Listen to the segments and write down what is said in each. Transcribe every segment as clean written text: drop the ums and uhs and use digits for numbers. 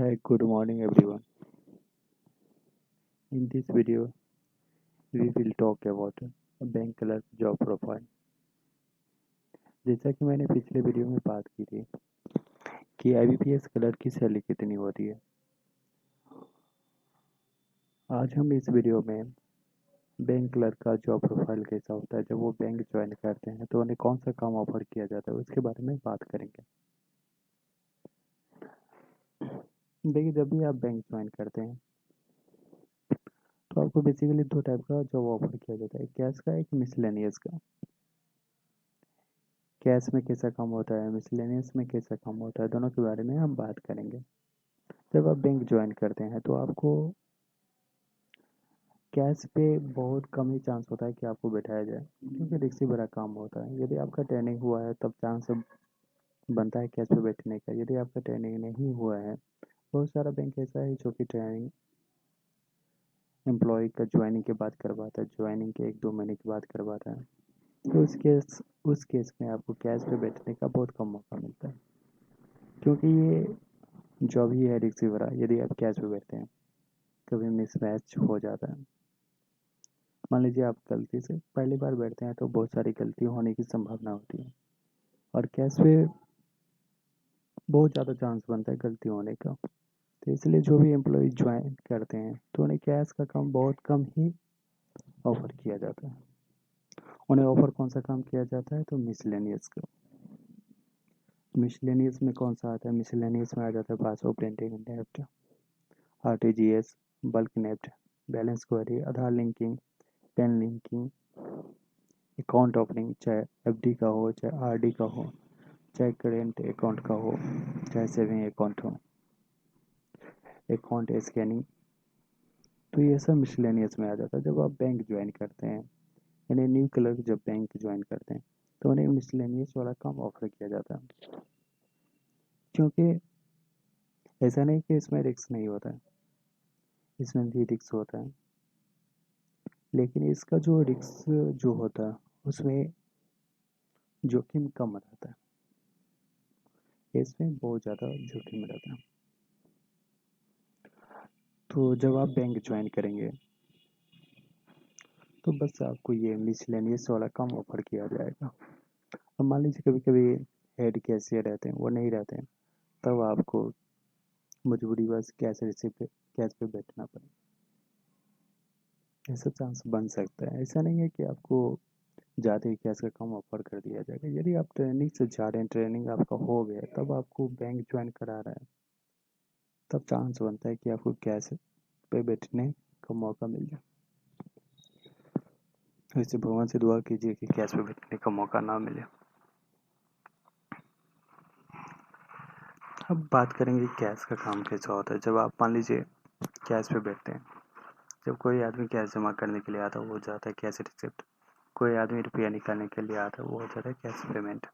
Hi, good morning everyone. In this video, we will talk about a bank clerk job profile. जैसा कि मैंने पिछले video में बात की थी कि IBPS क्लर्क की सैलरी कितनी होती है। आज हम इस वीडियो में बैंक क्लर्क का जॉब प्रोफाइल कैसा होता है, जब वो बैंक ज्वाइन करते हैं तो उन्हें कौन सा काम ऑफर किया जाता है उसके बारे में बात करेंगे। देखिए, जब भी आप बैंक ज्वाइन करते हैं तो आपको बेसिकली दो टाइप का जॉब ऑफर किया जाता है, कैश का, एक मिसलेनियस का। कैश में कैसा काम होता है, मिसलेनियस में कैसा काम होता है, दोनों के बारे में हम बात करेंगे। जब आप बैंक ज्वाइन करते हैं तो आपको कैश पे बहुत कम ही चांस होता है कि आपको बैठाया जाए, क्योंकि रिस्क भरा काम होता है। यदि आपका ट्रेनिंग हुआ है तब चांस बनता है कैश पे बैठने का। यदि आपका ट्रेनिंग नहीं हुआ है, बहुत सारा बैंक ऐसा है जो कि ट्रेनिंग एम्प्लॉय का ज्वाइनिंग के बाद करवाता है, ज्वाइनिंग के 1-2 महीने के बाद करवाता है। तो उस केस में आपको कैश पे बैठने का बहुत कम मौका मिलता है, क्योंकि ये जॉब ही है रिस्क भरा। यदि आप कैश पे बैठते हैं, कभी मिसमैच हो जाता है। मान लीजिए आप गलती से पहली बार बैठते हैं तो बहुत सारी गलती होने की संभावना होती है, और कैश पे बहुत ज़्यादा चांस बनता है गलती होने का। तो इसलिए जो भी एम्प्लॉय ज्वाइन करते हैं तो उन्हें कैश का काम बहुत कम ही ऑफर किया जाता है। उन्हें ऑफर कौन सा काम किया जाता है, तो मिसलेनियस का। मिसलेनियस में कौन सा आता है, मिसलेनियस में आ जाता है passbook printing, NEFT, RTGS, bulk NEFT, balance query, Aadhaar linking, PAN linking, account opening, चाहे FD का हो चाहे RD का हो, चाहे करेंट अकाउंट का हो चाहे सेविंग अकाउंट हो, अकाउंट स्कैनिंग। तो ये सब मिसलेनियस में आ जाता है। जब आप बैंक ज्वाइन करते हैं, यानी न्यू क्लर्क जब बैंक ज्वाइन करते हैं तो उन्हें मिसलेनियस वाला काम ऑफर किया जाता है, क्योंकि ऐसा नहीं कि इसमें रिस्क नहीं होता है, इसमें भी रिस्क होता है, लेकिन इसका जो रिस्क जो होता है उसमें जोखिम कम रहता है, इसमें बहुत ज़्यादा जोखिम रहता है। तो जब आप बैंक ज्वाइन करेंगे तो बस आपको ये मिसलेनियस वाला काम ऑफर किया जाएगा। अब मान लीजिए कभी कभी हेड कैशियर रहते हैं, वो नहीं रहते हैं, तब आपको मजबूरी बस कैश पे बैठना पड़े। ऐसा चांस बन सकता है। ऐसा नहीं है कि आपको ज़्यादा ही कैश का काम ऑफर कर दिया जाएगा। यदि आप ट्रेनिंग से जा रहे हैं, ट्रेनिंग आपका हो गया, तब आपको बैंक ज्वाइन करा रहा है, तब चांस बनता है कि आपको कैश पे बैठने का मौका मिल जाए। वैसे भगवान से दुआ कीजिए कि कैश पे बैठने का मौका ना मिले। अब बात करेंगे कैश का काम कैसा होता है। जब आप मान लीजिए कैश पे बैठते हैं, जब कोई आदमी कैश जमा करने के लिए आता है वो हो जाता है कैश रिसिप्ट, कोई आदमी रुपया निकालने के लिए आता है वो हो जाता है कैश पेमेंट।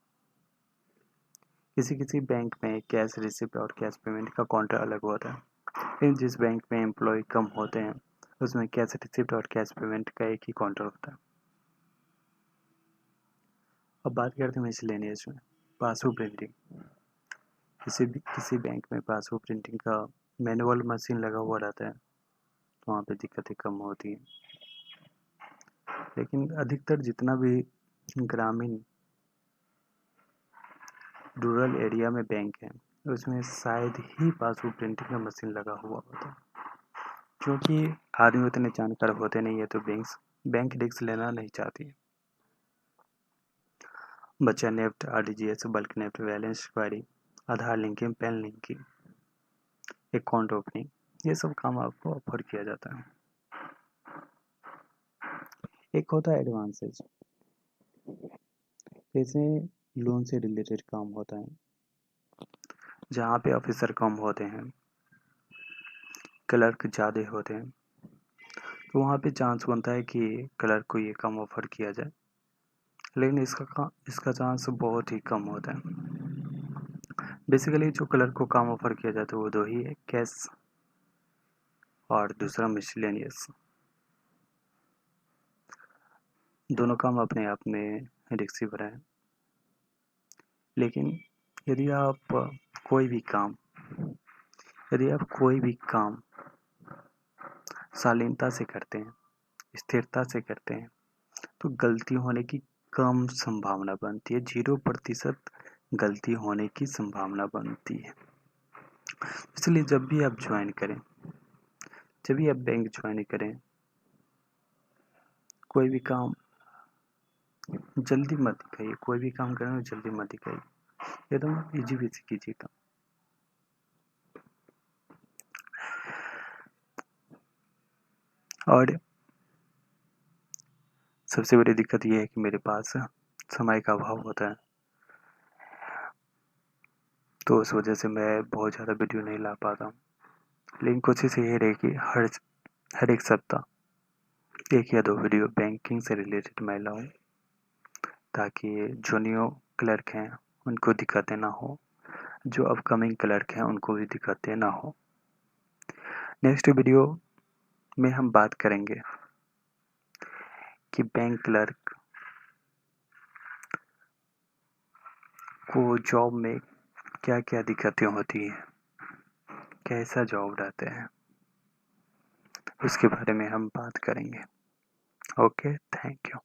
किसी किसी बैंक में कैश रिसिप्ट और कैश पेमेंट का काउंटर अलग होता है, लेकिन जिस बैंक में एम्प्लॉय कम होते हैं उसमें कैश रिसिप्ट और कैश पेमेंट का एक ही काउंटर होता है। अब बात करते हैं मिसलेनियस में, पासबुक प्रिंटिंग। किसी बैंक में पासबुक प्रिंटिंग का मैनुअल मशीन लगा हुआ रहता है, तो वहाँ पे दिक्कतें कम होती हैं। लेकिन अधिकतर जितना भी ग्रामीण रूरल एरिया में बैंक है उसमें शायद ही पासबुक प्रिंटिंग का मशीन लगा हुआ होता है, क्योंकि आदमी उतने जानकार होते नहीं है, तो बैंक रिस्क लेना नहीं चाहती। बच्चा NEFT, RTGS, bulk NEFT, balance query, Aadhaar linking, PAN linking, account opening, ये सब काम आपको ऑफर किया जाता है। एक होता है एडवांसेज, जैसे लोन से रिलेटेड काम होता है, जहाँ पे ऑफिसर कम होते हैं, क्लर्क ज़्यादा होते हैं, तो वहाँ पे चांस बनता है कि क्लर्क को ये काम ऑफर किया जाए, लेकिन इसका चांस बहुत ही कम होता है। बेसिकली जो क्लर्क को काम ऑफर किया जाता है वो दो ही है, कैश और दूसरा मिसलेनियस। दोनों काम अपने आप में रिस्की भरा है, लेकिन यदि आप कोई भी काम यदि आप कोई भी काम शालीनता से करते हैं, स्थिरता से करते हैं, तो गलती होने की कम संभावना बनती है। 0% गलती होने की संभावना बनती है। इसलिए जब भी आप ज्वाइन करें, जब भी आप बैंक ज्वाइन करें, कोई भी काम जल्दी मत दिखाइए। कोई भी काम करें जल्दी मत दिखाइए, एकदम इजी वे से कीजिएगा। और सबसे बड़ी दिक्कत ये है कि मेरे पास समय का अभाव होता है, तो उस वजह से मैं बहुत ज़्यादा वीडियो नहीं ला पाता हूँ। लेकिन कोशिश ये रही कि हर एक सप्ताह 1 या 2 वीडियो बैंकिंग से रिलेटेड मैं लाऊं, ताकि जो न्यू क्लर्क हैं उनको दिक्कतें ना हो, जो अपकमिंग क्लर्क हैं उनको भी दिक्कतें ना हो। नेक्स्ट वीडियो में हम बात करेंगे कि बैंक क्लर्क को जॉब में क्या क्या दिक्कतें होती हैं, कैसा जॉब रहते हैं, उसके बारे में हम बात करेंगे। Okay, thank you.